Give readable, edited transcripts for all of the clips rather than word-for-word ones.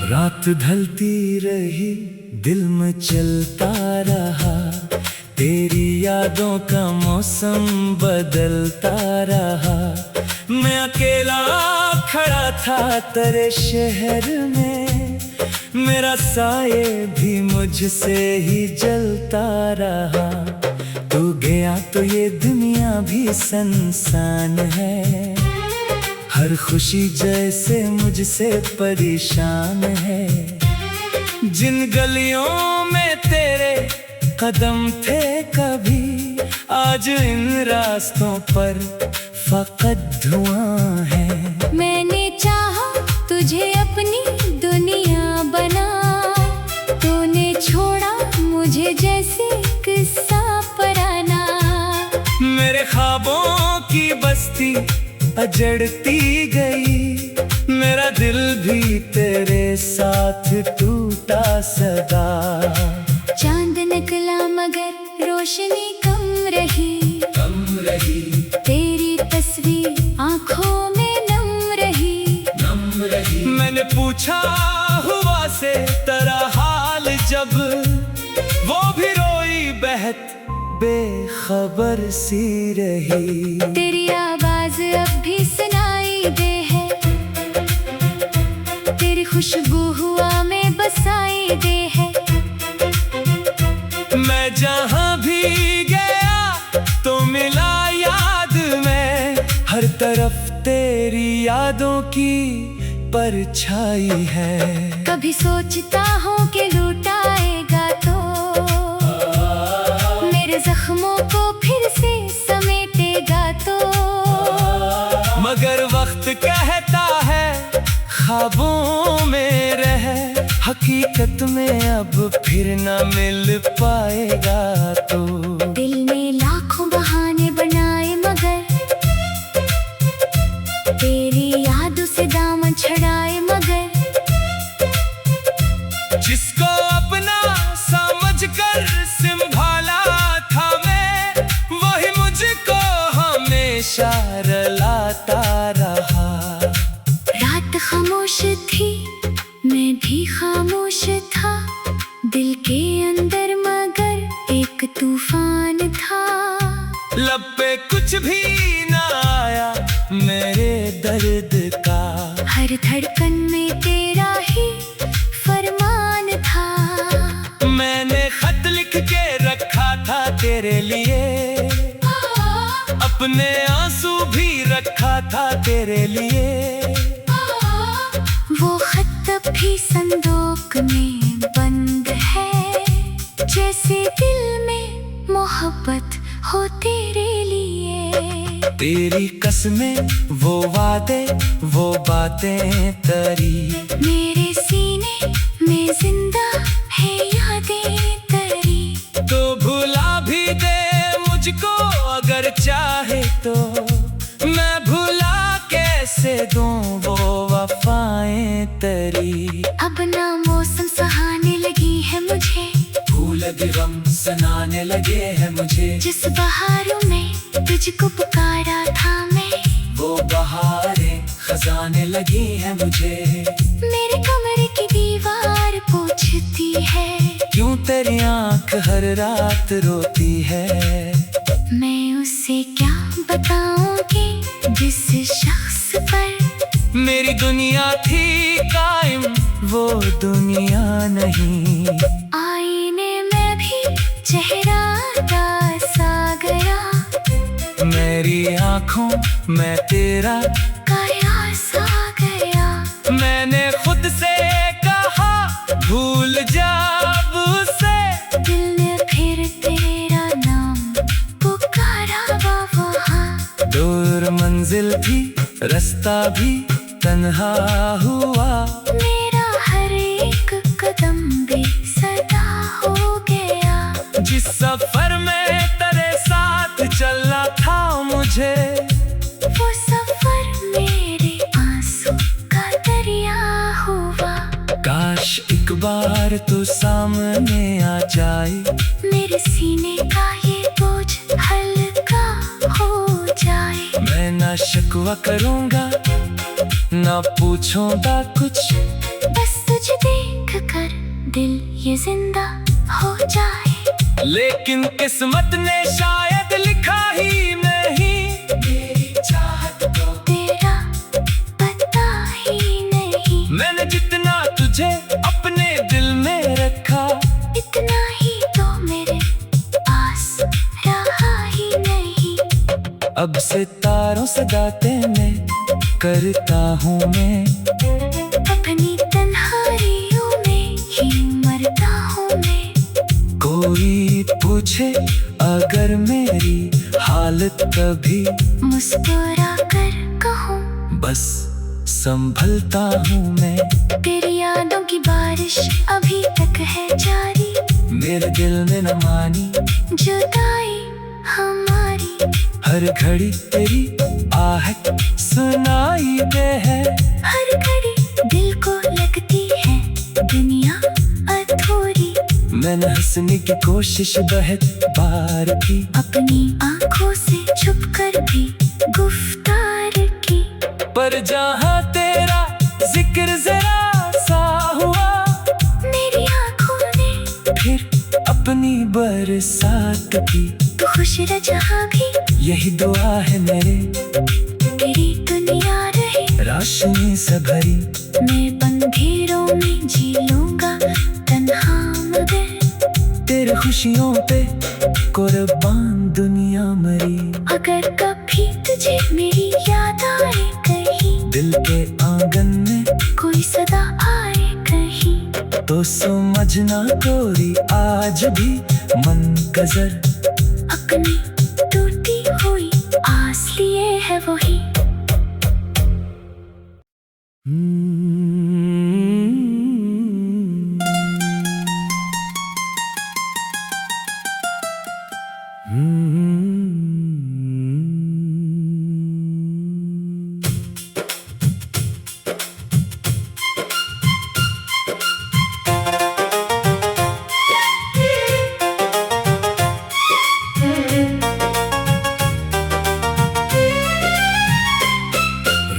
रात ढलती रही, दिल में चलता रहा, तेरी यादों का मौसम बदलता रहा। मैं अकेला खड़ा था तेरे शहर में, मेरा साये भी मुझसे ही जलता रहा। तू गया तो ये दुनिया भी सुनसान है, हर खुशी जैसे मुझसे परेशान है। जिन गलियों में तेरे कदम थे कभी, आज इन रास्तों पर फकत धुआं है। मैंने चाहा तुझे अपनी दुनिया बना, तूने छोड़ा मुझे जैसे किस्सा पुराना। मेरे ख्वाबों की बस्ती अजड़ती गई, मेरा दिल भी तेरे साथ टूटा सदा। चांद निकला मगर रोशनी कम रही, तेरी तस्वीर आंखों में नम रही। मैंने पूछा हुआ से तेरा हाल जब, वो भी रोई बहत बेखबर सी रही। तेरी आवाज अब भी सुनाई दे है, तेरी खुशबू हुआ में बसाई दे है। मैं जहाँ भी गया तो मिला याद में, हर तरफ तेरी यादों की परछाई है। कभी सोचता हूँ कि लुटाएगा तो मेरे जख्मों को फिर से समेटेगा तो, मगर वक्त कहता है ख्वाबों में रह, हकीकत में अब फिर न मिल पाएगा तो। दिल ने लाखों बहाने बनाए मगर तेरी यादों से दामन छड़ाए, मगर जिसको अपना समझकर संभाला था मैं, वही मुझको हमेशा रुलाता रहा। रात खामोश थी, मैं भी खामोश था, दिल के अंदर मगर एक तूफान था। लब पे कुछ भी ना आया मेरे दर्द का, हर धड़कन में तेरा ही फरमान था। मैंने खत लिख के रखा था तेरे लिए, अपने आंसू भी रखा था तेरे लिए। वो खत अब भी संदूक में बंद है, जैसे दिल में मोहब्बत हो तेरे लिए। तेरी कसमें वो वादे वो बातें तरी, मेरे सीने में जिंदा है यादें तरी। तो भुला भी दे मुझको अगर चाहे तो, मैं भुला कैसे दूं वो वफाएं तरी। अब ना मौसम सहाने लगी है मुझे, फूल गम सनाने लगे हैं मुझे। जिस बहारों में तुझको पुकारा था मैं, वो बहारें खजाने लगी हैं मुझे। मेरे कमरे की दीवार पूछती है, क्यों तेरी आंख हर रात रोती है। मैं उसे क्या बताऊंगी जिस शख्स पर मेरी दुनिया थी कायम, वो दुनिया नहीं। आईने में भी चेहरा सा गया, मेरी आंखों में तेरा कयास आ गया। मैंने खुद से कहा भूल जा अब उसे, दिल ने फिर तेरा नाम पुकारा वहाँ। दूर मंजिल भी रास्ता भी तन्हा हुआ, मेरा हर एक कदम भी एक बार तो सामने आ जाए, मेरे सीने का ये बोझ हल्का हो जाए। मैं ना शिकवा करूँगा ना पूछूंगा कुछ, बस तुझे देख कर दिल ये जिंदा हो जाए। लेकिन किस्मत ने शायद लिखा ही नहीं, मेरी चाहत को तेरा पता ही नहीं। मैंने जितना तुझे अपने दिल में रखा, इतना ही तो मेरे पास रहा ही नहीं। अब सितारों से बातें मैं करता हूँ, मैं अपनी तन्हाइयों में ही मरता हूँ मैं। कोई पूछे अगर मेरी हालत कभी, मुस्कुरा कर कहूँ बस संभलता हूँ मैं। तेरी यादों की बारिश अभी तक है जारी, मेरे दिल में न मानी जुदाई हमारी। हर घड़ी तेरी आहट सुनाई दे है, हर घड़ी दिल को लगती है दुनिया अधूरी। मैंने हंसने की कोशिश बहुत बार की, अपनी आंखों से छुप कर भी गुफ्तार की। पर जहाँ तेरा जिक्र जरा सा हुआ, मेरी आंखों ने फिर अपनी बरसात की। तू खुश रह जहाँ भी, यही दुआ है मेरे, तेरी दुनिया रहे रोशनी से भरी। मैं अंधेरों में जी लूंगा तन्हा मगर, तेरे खुशियों पे कुर्बान दुनिया मरी। अगर कभी तुझे मेरी याद आए कहीं, दिल के आंगन में कोई सदा आए कहीं, तो समझना गोरी आज भी मन गजर, अपनी टूटी हुई आस लिए है वही।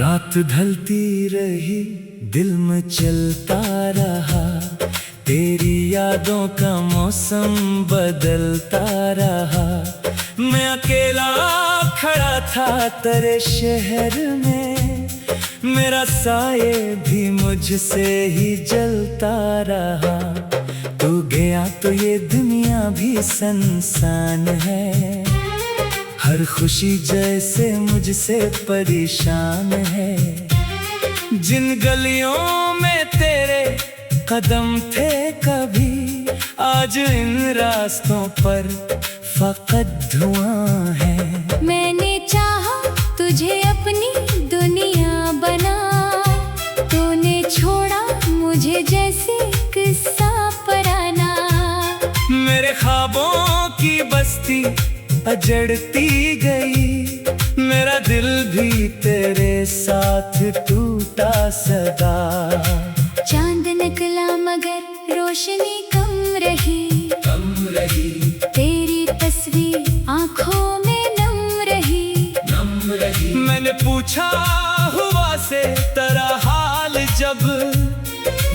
रात ढलती रही, दिल में चलता रहा, तेरी यादों का मौसम बदलता रहा। मैं अकेला खड़ा था तेरे शहर में, मेरा साये भी मुझसे ही जलता रहा। तू गया तो ये दुनिया भी सुनसान है, हर खुशी जैसे मुझसे परेशान है। जिन गलियों में तेरे कदम थे कभी, आज इन रास्तों पर फकत धुआं है। मैंने चाहा तुझे अपनी दुनिया बना, तूने छोड़ा मुझे जैसे किस्सा पुराना। मेरे ख्वाबों की बस्ती अजड़ती गई, मेरा दिल भी तेरे साथ टूटा सदा। चांद निकला मगर रोशनी कम रही, तेरी तस्वीर आंखों में नम रही। मैंने पूछा हुआ से तेरा हाल जब,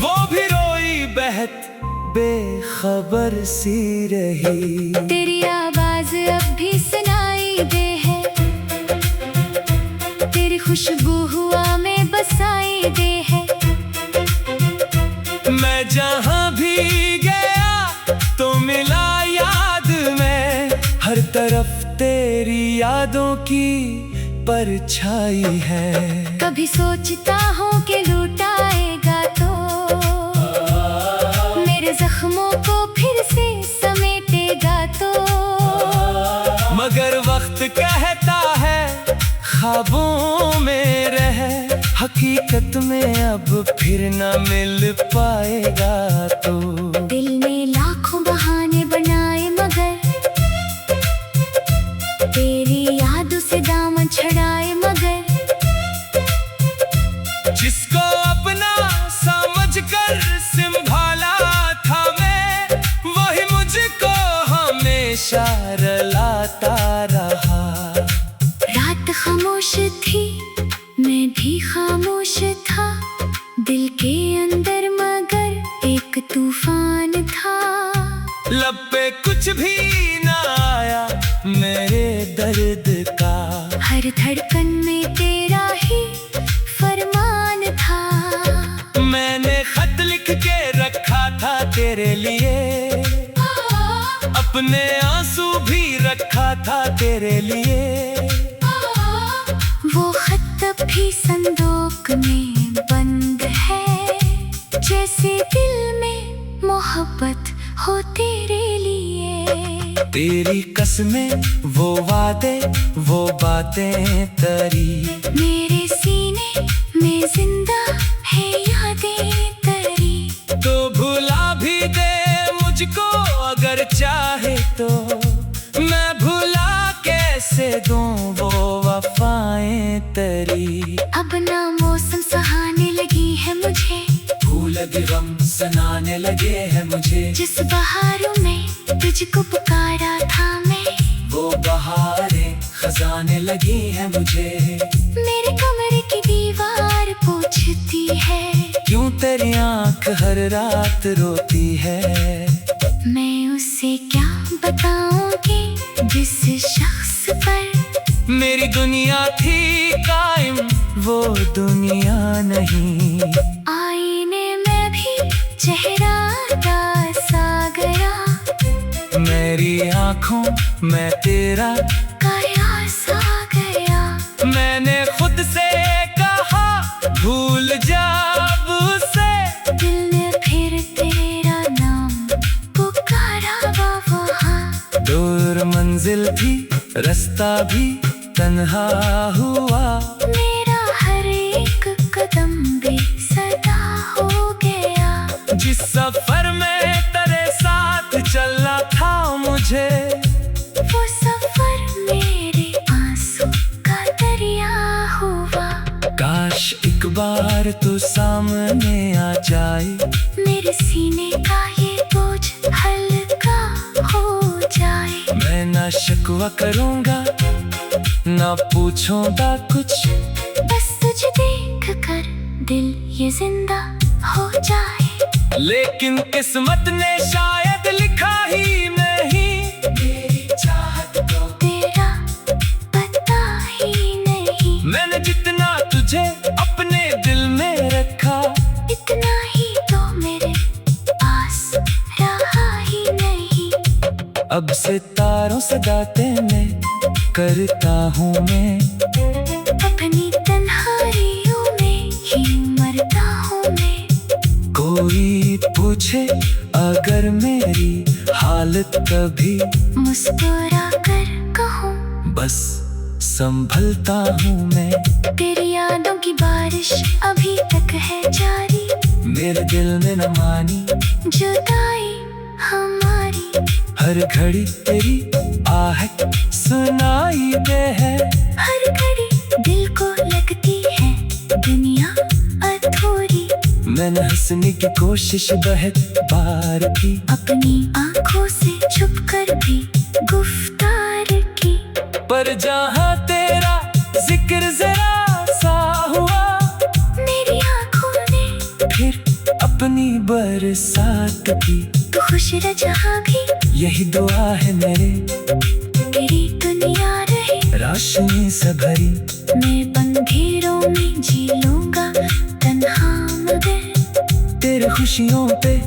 वो भी रोई बहत बेखबर सी रही। तेरी आवाज अब भी सुनाई दे है, तेरी खुशबू हुआ में बसाई दे है। मैं जहाँ भी गया तो मिला याद में, हर तरफ तेरी यादों की परछाई है। कभी सोचता हूँ कि लुटाएगा तो मेरे जख्मों को फिर से समेटेगा तो, मगर वक्त कहता है ख्वाबों में रह, हकीकत में अब फिर न मिल पाएगा तो। दिल ने लाखों बहाने बनाए मगर तेरी यादों से दामन छड़ाए, मगर जिसको अपना समझकर संभाल हमेशा रुलाता रहा। रात खामोश थी, मैं भी खामोश था, दिल के अंदर मगर एक तूफान था। लब पे कुछ भी ना आया मेरे दर्द का, हर धड़कन में तेरा ही फरमान था। मैंने खत लिख के रखा था तेरे लिए, अपने आंसू भी रखा था तेरे लिए। वो खत अब भी संदूक में बंद है, जैसे दिल में मोहब्बत हो तेरे लिए। तेरी कसमें, वो वादे, वो बातें तरी, मेरे सीने में जिंदा है यादें तरी। तो भुला भी दे मुझको अगर चाहे तो, मैं भुला कैसे दूं वो वफाएं तरी। अब ना मौसम सहाने लगी है मुझे, फूल गम सनाने लगे हैं मुझे। जिस बहारों में तुझको पुकारा था मैं, वो बहारें खजाने लगी हैं मुझे। मेरे कमरे की दीवार पूछती है, क्यों तेरी आंख हर रात रोती है। मैं उससे क्या बताऊंगी जिस शख्स पर मेरी दुनिया थी कायम, वो दुनिया नहीं। आईने में भी चेहरा सा गया, मेरी आंखों में तेरा कयास आ गया। मैंने खुद से कहा भूल जा अब उसे, दिल ने फिर तेरा नाम पुकारा वहाँ। दूर मंजिल भी रास्ता भी तन्हा हुआ, मेरा हर एक कदम बेसदा हो गया। जिस सफर में तेरे साथ चलना था मुझे, वो सफर मेरे आंसू का दरिया हुआ। काश एक बार तू सामने आ जाए, मेरे सीने का ये बोझ हल्का हो जाए। मैं ना शिकवा करूंगा ना पूछूंगा कुछ, बस तुझे देख कर दिल ये जिंदा हो जाए। लेकिन किस्मत ने शायद लिखा ही नहीं, मेरी चाहत को तेरा पता ही नहीं। मैंने जितना तुझे अपने दिल में रखा, इतना ही तो मेरे पास रहा ही नहीं। अब सितारों से गाते मैं करता हूँ मैं, अपनी तन्हाइयों में ही मरता हूँ मैं। कोई पूछे अगर मेरी हालत कभी, मुस्कुरा कर कहूँ बस संभलता हूँ मैं। तेरी यादों की बारिश अभी तक है जारी, मेरे दिल में न मानी जुदाई हमारी। हर घड़ी तेरी आहट सुनाई दे है, हर घड़ी दिल को लगती है दुनिया अधूरी। मैंने हंसने की कोशिश बहुत बार की, अपनी आंखों से छुप कर भी गुफ्तार की। पर जहाँ तेरा जिक्र जरा सा हुआ, मेरी आंखों ने फिर अपनी बरसात की। तू खुश रह जहाँ भी, यही दुआ है मेरे, तेरी दुनिया रहे रोशनी से भरी। मैं अंधेरों में जी लूंगा तन्हा मगर, तेरे खुशियों पे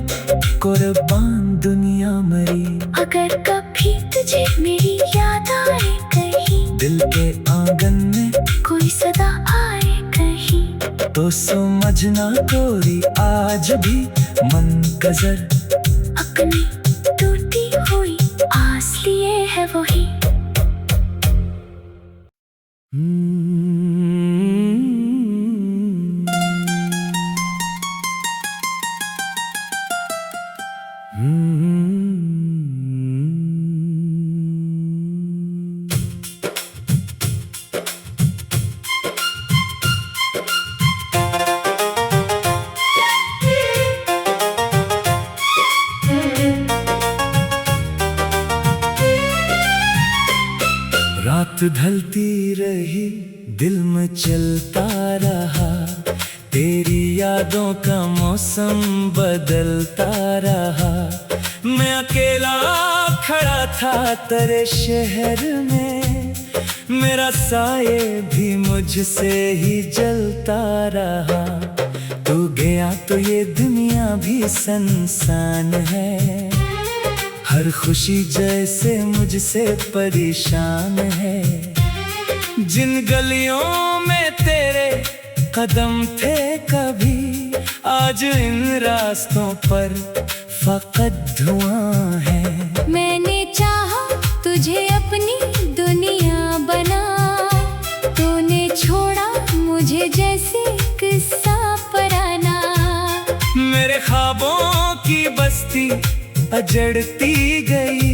कुर्बान दुनिया मरी। अगर कभी तुझे मेरी याद आए कहीं, दिल के आंगन में कोई सदा आए कहीं, तो समझना कोई आज भी मन गजर, अपनी टूटी हुई आस लिए है वही। रात ढलती रही, दिल में चलता रहा, तेरी यादों का मौसम बदलता रहा। मैं अकेला खड़ा था तेरे शहर में, मेरा साये भी मुझसे ही जलता रहा। तू गया तो ये दुनिया भी सुनसान है, हर खुशी जैसे मुझसे परेशान है। जिन गलियों में तेरे कदम थे कभी, आज इन रास्तों पर फकत धुआं है। मैंने चाहा तुझे अपनी दुनिया बना, तूने छोड़ा मुझे जैसे किस्सा पुराना। मेरे ख्वाबों की बस्ती अजड़ती गई,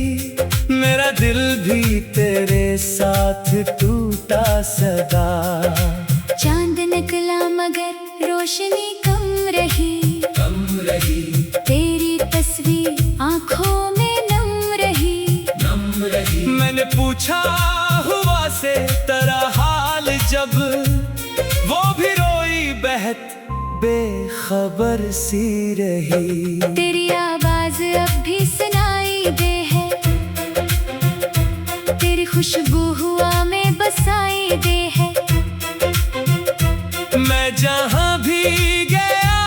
मेरा दिल भी तेरे साथ टूटा सदा। चांद निकला मगर रोशनी कम रही, तेरी तस्वीर आंखों में नम रही। मैंने पूछा हुआ से तेरा हाल जब, वो भी रोई बहत बेखबर सी रही। तेरी आवाज अब भी सुनाई दे है, तेरी खुशबू हुआ में बसाई दे है। मैं जहाँ भी गया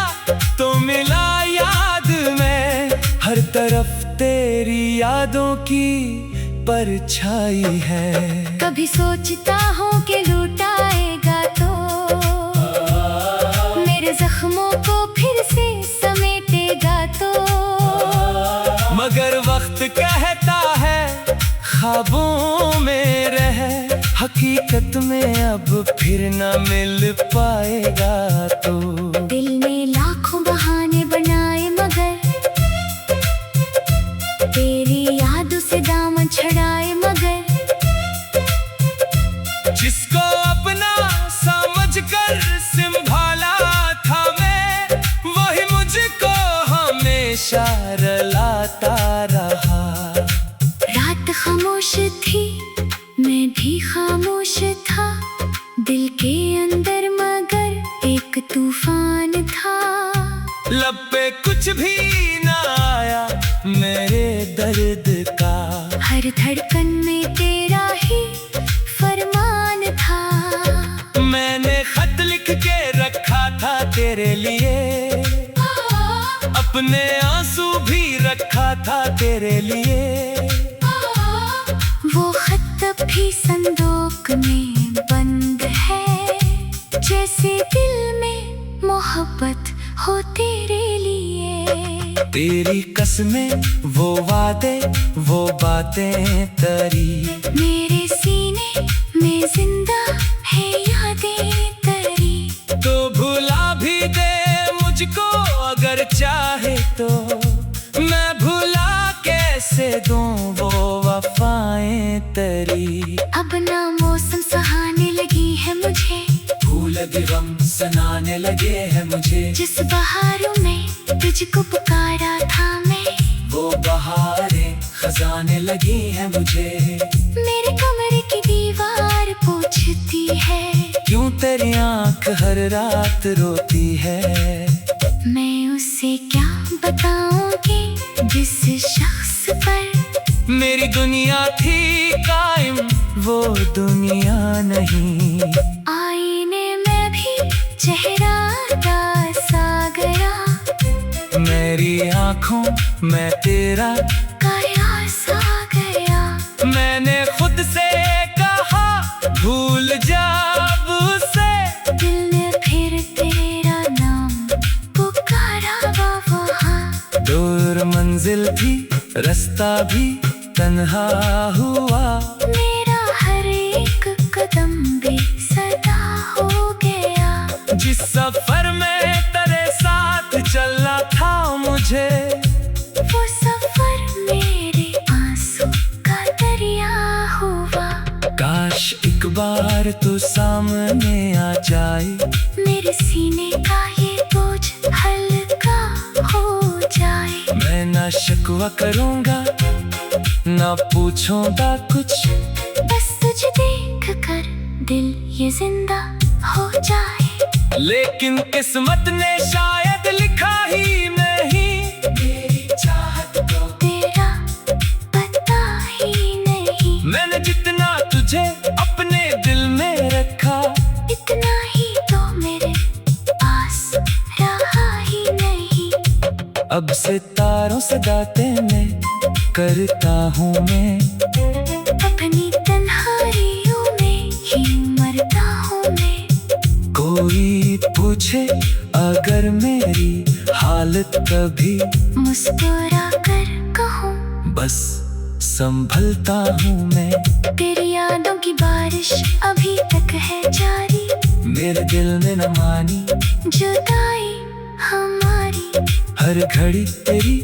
तो मिला याद में, हर तरफ तेरी यादों की परछाई है। कभी सोचता हूँ कि लुटाएगा तो मेरे जख्मों को फिर से समेटेगा तो, मगर वक्त कहता है ख्वाबों में रह, हकीकत में अब फिर न मिल पाएगा तो। दिल ने लाखों बहाने बनाए मगर तेरी यादों से दामन छड़ाए, मगर जिसको अपना समझकर संभाला था मैं, वही मुझको हमेशा रुलाता रहा। रात खामोश थी, मैं भी खामोश था, दिल के अंदर मगर एक तूफान था। लब पे कुछ भी ना आया मेरे दर्द का, हर धड़कन में तेरा ही फरमान था। मैंने खत लिख के रखा था तेरे लिए, अपने आंसू भी रखा था तेरे लिए। वो खत अब भी संदूक में बंद है, जैसे दिल में मोहब्बत हो तेरे लिए। तेरी कसमें वो वादे वो बातें तरी, मेरे सीने में जिंदा है यादें तरी। तो भुला भी दे मुझको अगर चाहे तो, मैं भुला कैसे दूं वो वफाएं तरी। अब ना मौसम सहाने लगी है मुझे, फूल गम सनाने लगे हैं मुझे। जिस बहारों में तुझको पुकारा था मैं, वो बहारें खजाने लगी हैं मुझे। मेरे कमरे की दीवार पूछती है, क्यों तेरी आंख हर रात रोती है। मैं उससे क्या बताऊं कि जिस शख्स पर मेरी दुनिया थी कायम, वो दुनिया नहीं। आईने में भी चेहरा का सागरा, मेरी आंखों में तेरा काया सा गया। मैंने खुद से कहा भूल जा अब उसे, दिल ने फिर तेरा नाम पुकारा वहाँ। दूर मंजिल भी रास्ता भी तन्हा हुआ, मेरा हर एक कदम भी सदा हो गया। जिस सफर में तेरे साथ चलना था मुझे, वो सफर मेरे आंसू का दरिया हुआ। काश एक बार तू सामने आ जाए, मेरे सीने का ये बोझ हल्का हो जाए। मैं ना शिकवा करूँगा ना पूछूंगा कुछ, बस तुझे देख ये जिंदा हो जाए। लेकिन किस्मत ने शायद लिखा ही नहीं, मेरी चाहत को तेरा पता ही नहीं। मैंने जितना तुझे अपने दिल में रखा, इतना ही तो मेरे पास रहा ही नहीं। अब सितारों से बातें मैं करता हूँ मैं, अपनी तन्हाइयों में ही मरता हूँ मैं। कोई पूछे अगर मेरी हालत कभी, मुस्कुरा कर कहूँ बस संभलता हूँ मैं। तेरी यादों की बारिश अभी तक है जारी, मेरे दिल में न मानी जुदाई हमारी। हर घड़ी तेरी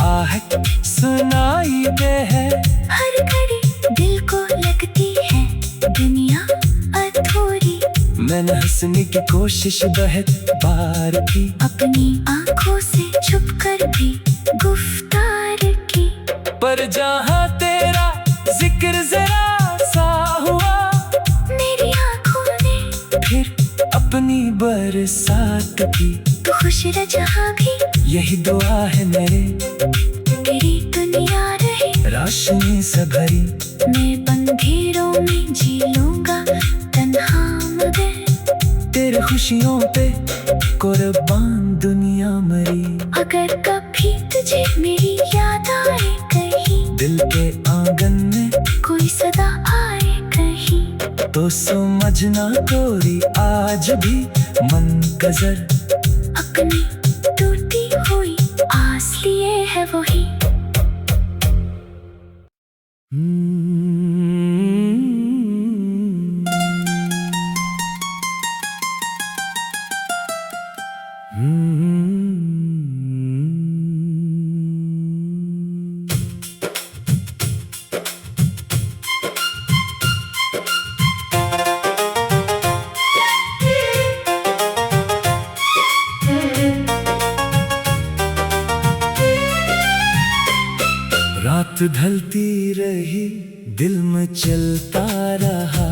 आहट सुनाई दे है, हर घड़ी दिल को लगती है दुनिया अधूरी। मैंने हंसने की कोशिश बहुत बार की, अपनी आंखों से छुप कर भी गुफ्तार की। पर जहाँ तेरा जिक्र जरा सा हुआ, मेरी आंखों ने फिर अपनी बरसात की। तू खुश रह जहाँ भी, यही दुआ है मेरे, तेरी दुनिया रहे रोशनी से भरी। मैं अंधेरों में जी लूंगा तन्हा मगर, तेरे खुशियों पे कुर्बान दुनिया मरी। अगर कभी तुझे मेरी याद आए कहीं, दिल के आंगन में कोई सदा आए कहीं, तो समझना गोरी आज भी मन गजर अपनी टूटी हुई आस लिए है वही। रात ढलती रही, दिल में चलता रहा,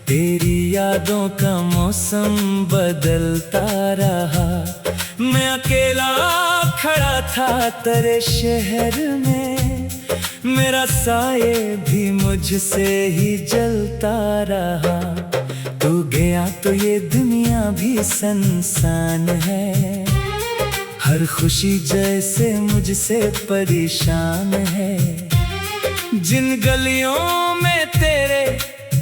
तेरी यादों का मौसम बदलता रहा। मैं अकेला खड़ा था तेरे शहर में, मेरा साये भी मुझसे ही जलता रहा। तू गया तो ये दुनिया भी सुनसान है, हर खुशी जैसे मुझसे परेशान है। जिन गलियों में तेरे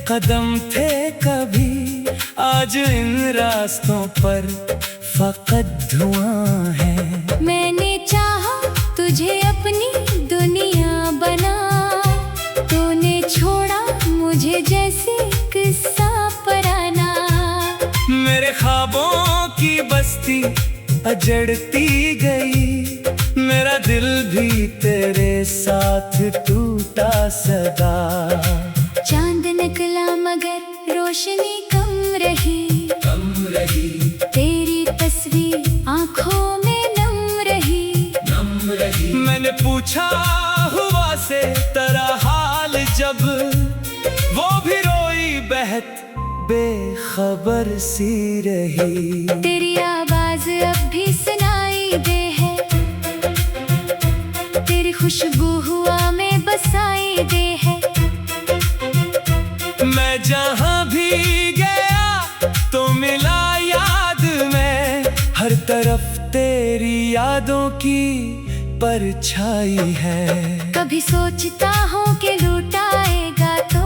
कदम थे कभी, आज इन रास्तों पर फकत धुआं है। मैंने चाहा तुझे अपनी दुनिया बना, तूने छोड़ा मुझे जैसे किस्सा पुराना। मेरे ख्वाबों की बस्ती अजड़ती गई, मेरा दिल भी तेरे साथ टूटा सदा। चांद निकला मगर रोशनी कम रही, तेरी तस्वीर आंखों में नम रही। मैंने पूछा हुआ से तेरा हाल जब, वो भी रोई बहत बेखबर सी रही। तेरी आवाज अब भी सुनाई दे है, तेरी खुशबू हुआ में बसाई दे है। मैं जहाँ भी गया तो मिला याद में, हर तरफ तेरी यादों की परछाई है। कभी सोचता हूँ कि लुटाएगा तो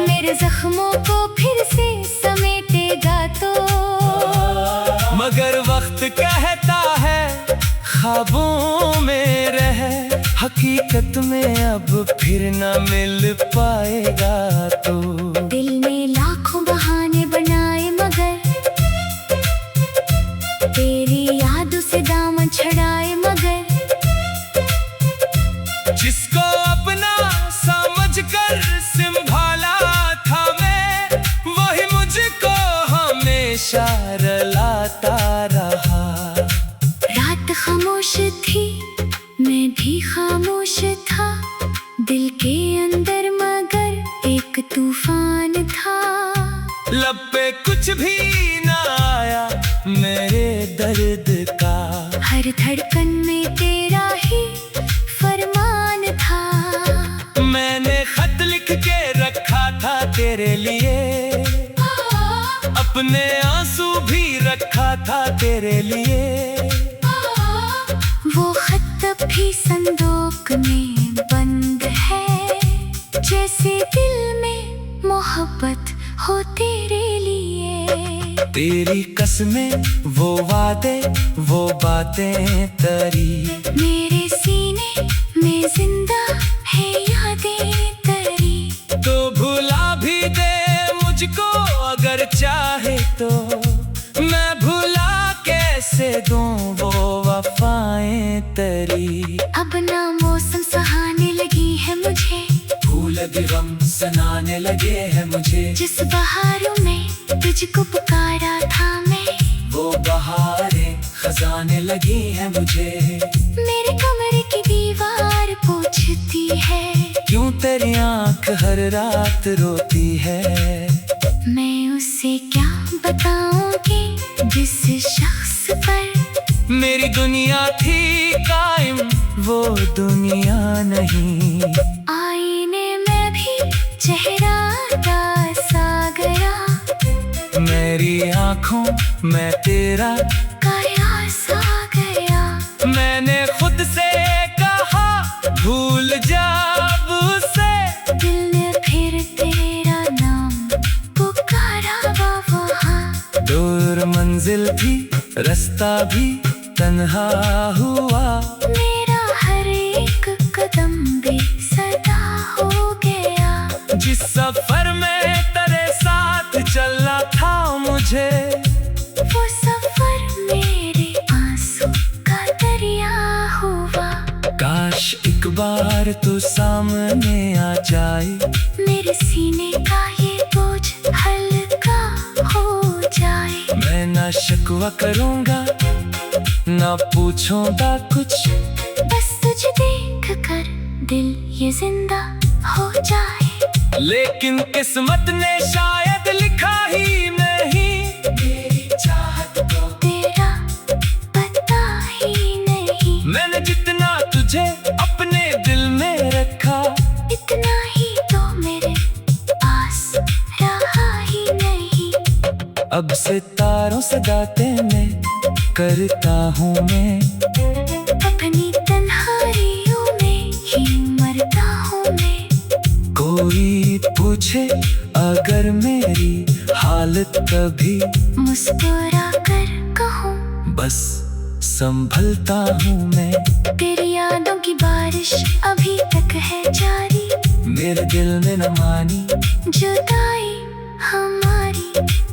मेरे जख्मों को फिर से समेटेगा तो, मगर वक्त कहता है ख्वाबों में रह, हकीकत में अब फिर न मिल पाएगा तो। दिल ने लाखों बहाने बनाए मगर तेरी यादों से दामन छड़ाए, मगर जिसको अपना समझकर संभाला था मैं, वही मुझको हमेशा रुलाता रहा। रात खामोश थी, मैं भी खामोश था, दिल के अंदर मगर एक तूफान था। कुछ भी ना आया मेरे दर्द का। हर धड़कन में तेरा ही फरमान था। मैंने खत लिख के रखा था तेरे लिए, अपने आंसू भी रखा था तेरे लिए। वो खत अब भी संदूक में बंद है, जैसे दिल में मोहब्बत हो तेरे लिए। तेरी कसमें वो वादे वो बातें तरी, मेरे सीने में जिंदा है यादें तरी। तो भुला भी दे मुझको अगर चाहे तो, मैं भुला कैसे दूं वो वफाएं तरी। अब ना मौसम सहाने लगी है मुझे, फूल भी गम सनाने लगे हैं मुझे। जिस बहारों में तुझको पुकारा था मैं, वो बहारें खजाने लगी हैं मुझे। मेरे कमरे की दीवार पूछती है, क्यों तेरी आंख हर रात रोती है। मैं उससे क्या बताऊंगी जिस शख्स पर मेरी दुनिया थी कायम, वो दुनिया नहीं। आईने में भी चेहरा सा गया, मेरी आंखों में तेरा काया सा गया। मैंने खुद से कहा भूल जा अब उसे, दिल ने फिर तेरा नाम पुकारा वहाँ। दूर मंजिल थी रास्ता भी तन्हा हुआ, मेरा हर एक कदम भी सदा हो गया। जिस सफर में तेरे साथ चलना था मुझे, वो सफर मेरे आंसू का दरिया हुआ। काश एक बार तू सामने आ जाए, मेरे सीने का ये बोझ हल्का हो जाए। मैं ना शिकवा करूंगा ना पूछूंगा कुछ, बस तुझे देख कर दिल ये जिंदा हो जाए। लेकिन किस्मत ने शायद लिखा ही नहीं, मेरी चाहत को तेरा पता ही नहीं। मैंने जितना तुझे अपने दिल में रखा, इतना ही तो मेरे पास रहा ही नहीं। अब सितारों से गाते मैं करता हूँ मैं, अपनी तन्हाइयों में ही मरता हूँ मैं। कोई पूछे अगर मेरी हालत कभी, मुस्कुरा कर कहूँ बस संभलता हूँ मैं। तेरी यादों की बारिश अभी तक है जारी, मेरे दिल में न मानी जुदाई हमारी।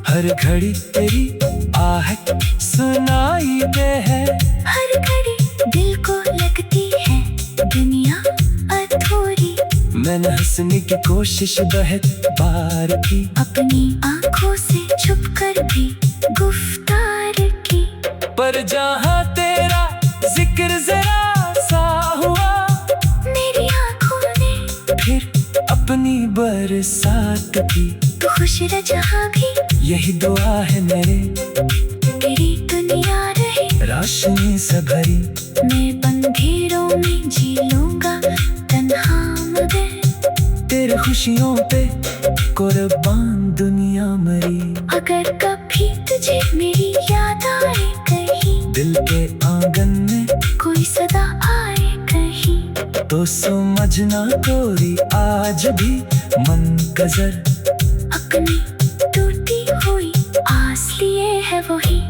हर घड़ी तेरी आहट सुनाई दे है, हर घड़ी दिल को लगती है दुनिया अधूरी। मैंने हंसने की कोशिश बहुत बार की, अपनी आंखों से छुप कर भी गुफ्तार की। पर जहाँ तेरा जिक्र जरा सा हुआ, मेरी आंखों ने फिर अपनी बरसात की। तू खुश रह जहाँ भी, यही दुआ है मेरे, तेरी दुनिया रहे रोशनी से भरी। मैं अंधेरों में जी लूंगा तन्हा मगर, तेरे खुशियों पे कुर्बान दुनिया मरी। अगर कभी तुझे मेरी याद आए कहीं, दिल के आंगन में कोई सदा आए कहीं, तो समझना कोई आज भी मन गजर। अपनी टूटी हुई आस लिए है वही।